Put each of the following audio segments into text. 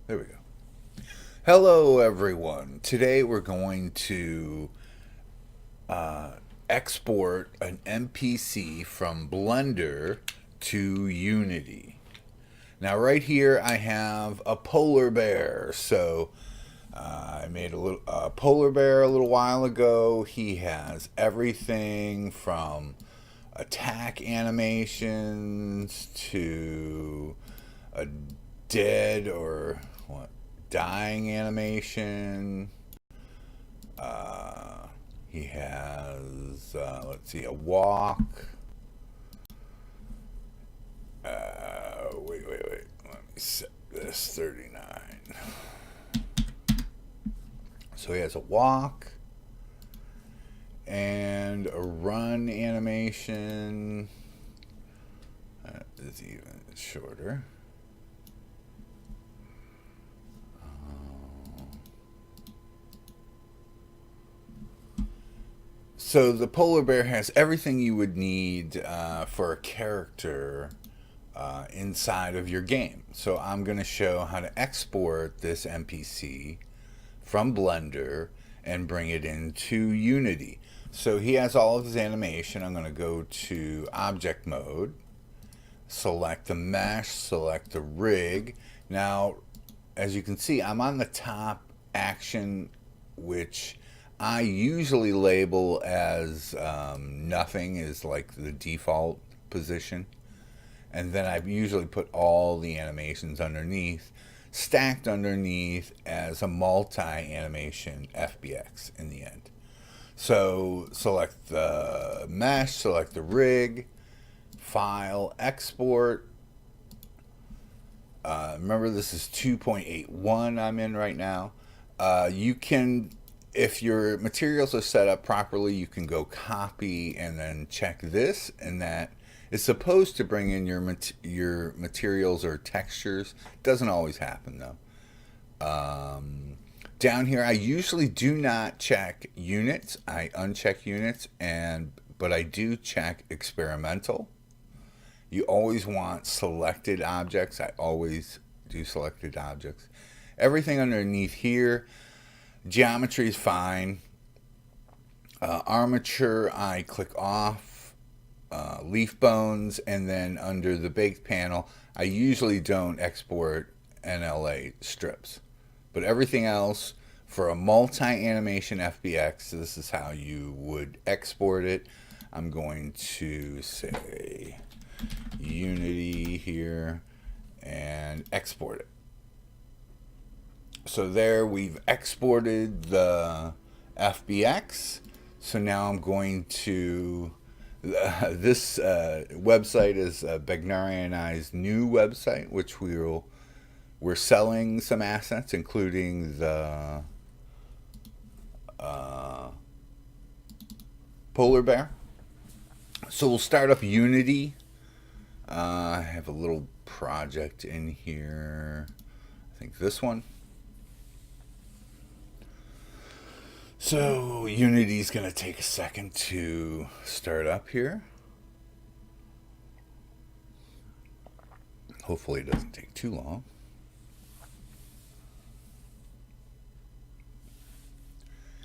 There we go. Hello, everyone. Today we're going to export an NPC from Blender to Unity. Now, right here, I have a polar bear. So, I made a polar bear a little while ago. He has everything from attack animations to a dead or what dying animation. Uh, he has let's see, a walk. Wait. Let me set this 39. So he has a walk and a run animation. That is even shorter. So the polar bear has everything you would need for a character inside of your game. So I'm going to show how to export this NPC from Blender and bring it into Unity. So he has all of his animation. I'm going to go to object mode, select the mesh, select the rig. Now, as you can see, I'm on the top action, which I usually label as nothing is like the default position. And then I usually put all the animations underneath, stacked underneath as a multi-animation FBX in the end. So select the mesh, select the rig, file, export. Remember, this is 2.81 I'm in right now. You can, if your materials are set up properly, you can go copy and then check this, and that is supposed to bring in your materials or textures. Doesn't always happen though. Down here, I usually do not check units. I uncheck units, but I do check experimental. You always want selected objects. I always do selected objects. Everything underneath here, geometry is fine. Armature, I click off. Leaf bones, and then under the baked panel, I usually don't export NLA strips. But everything else, for a multi-animation FBX, this is how you would export it. I'm going to say Unity here and export it. So there, we've exported the FBX. So now I'm going to this website is Begnari and I's new website, which we're selling some assets, including the polar bear. So we'll start up Unity. I have a little project in here. I think this one. So Unity's going to take a second to start up here. Hopefully it doesn't take too long.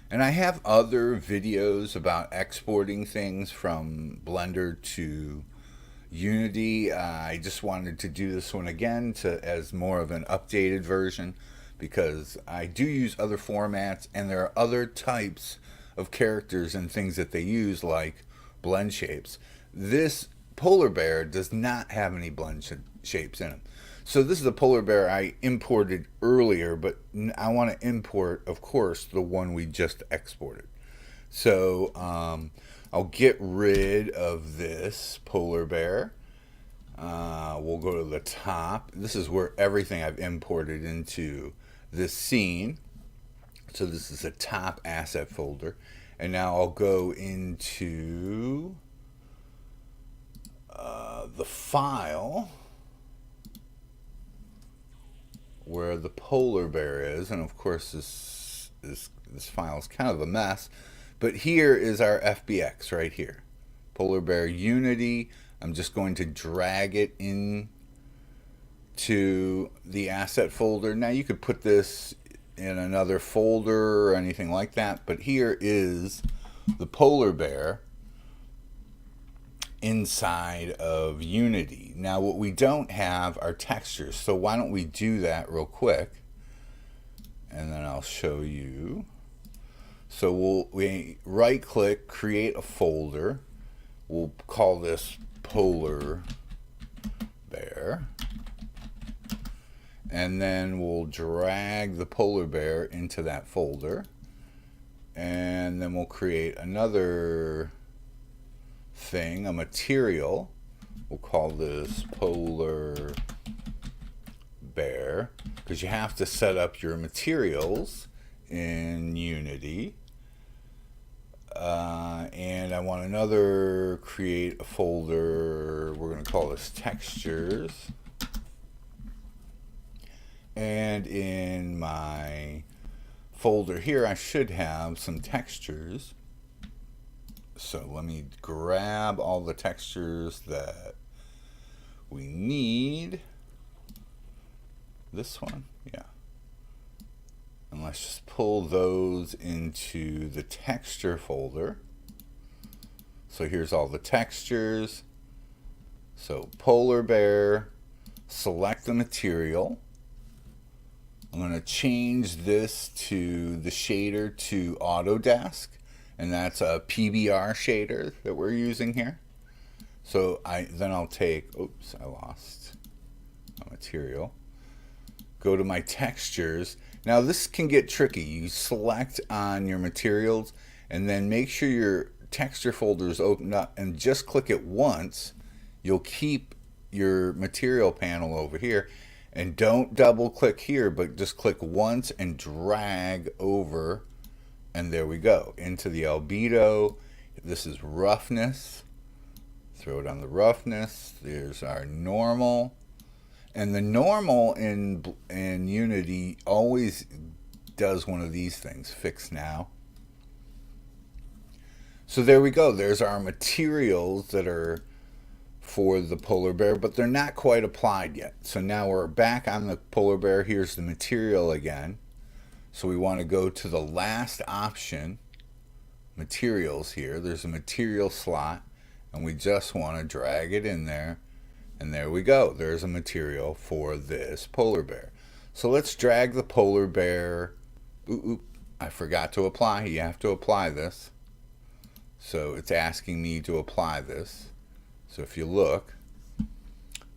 And I have other videos about exporting things from Blender to Unity. I just wanted to do this one again as more of an updated version, because I do use other formats, and there are other types of characters and things that they use, like blend shapes. This polar bear does not have any blend shapes in him. So this is a polar bear I imported earlier, but I want to import, of course, the one we just exported. So I'll get rid of this polar bear. We'll go to the top. This is where everything I've imported into this scene. So this is a top asset folder. And now I'll go into the file where the polar bear is. And of course, this file is kind of a mess. But here is our FBX right here. Polar bear Unity. I'm just going to drag it in to the asset folder. Now you could put this in another folder or anything like that, but here is the polar bear inside of Unity. Now what we don't have are textures, so why don't we do that real quick, and then I'll show you. So we right click, create a folder. We'll call this polar bear, and then we'll drag the polar bear into that folder, and then we'll create another thing, a material. We'll call this polar bear, because you have to set up your materials in Unity. And I want another, create a folder, we're going to call this textures. And in my folder here, I should have some textures. So let me grab all the textures that we need. This one, yeah. And let's just pull those into the texture folder. So here's all the textures. So polar bear, select the material. I'm going to change this to the shader to Autodesk, and that's a PBR shader that we're using here. So then I'll take, oops, I lost my material. Go to my textures. Now this can get tricky. You select on your materials and then make sure your texture folder is opened up and just click it once. You'll keep your material panel over here, and don't double click here, but just click once and drag over, and there we go, into the albedo. This is roughness. Throw it on the roughness. There's our normal. And the normal in Unity always does one of these things, fix now. So there we go. There's our materials that are for the polar bear, but they're not quite applied yet. So now we're back on the polar bear. Here's the material again. So we want to go to the last option, materials here. There's a material slot, and we just want to drag it in there. And there we go. There's a material for this polar bear. So let's drag the polar bear. Ooh, I forgot to apply. You have to apply this. So it's asking me to apply this. So if you look,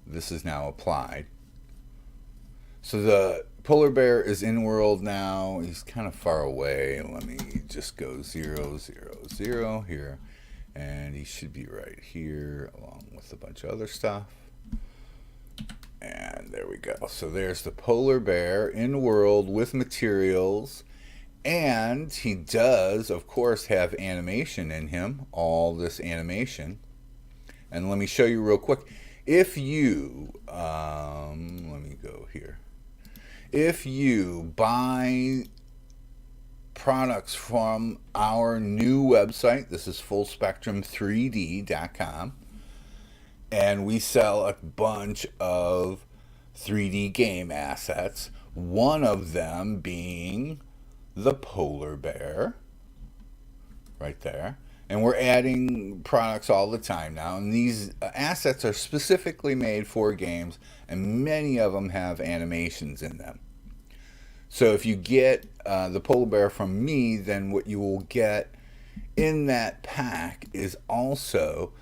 this is now applied. So the polar bear is in world now. He's kind of far away. Let me just go 0, 0, 0 here. And he should be right here along with a bunch of other stuff. And there we go. So there's the polar bear in world with materials. And he does, of course, have animation in him, all this animation. And let me show you real quick. If you, let me go here. If you buy products from our new website, this is fullspectrum3d.com, and we sell a bunch of 3D game assets, one of them being the polar bear, right there. And we're adding products all the time now, and these assets are specifically made for games, and many of them have animations in them. So if you get the polar bear from me, then what you will get in that pack is also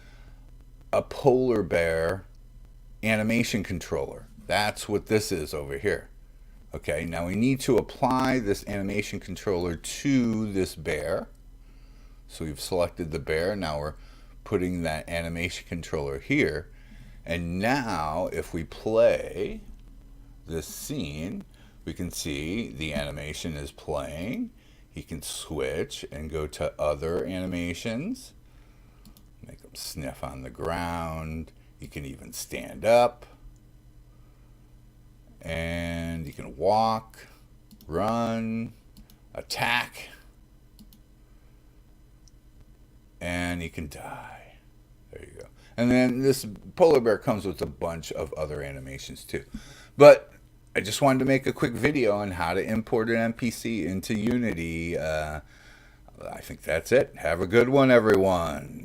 a polar bear animation controller. That's what this is over here. Okay, now we need to apply this animation controller to this bear. So we've selected the bear. Now we're putting that animation controller here. And now if we play this scene, we can see the animation is playing. He can switch and go to other animations. Make him sniff on the ground. He can even stand up. And you can walk, run, attack. And he can die. There you go. And then this polar bear comes with a bunch of other animations too. But I just wanted to make a quick video on how to import an NPC into Unity. I think that's it. Have a good one, everyone.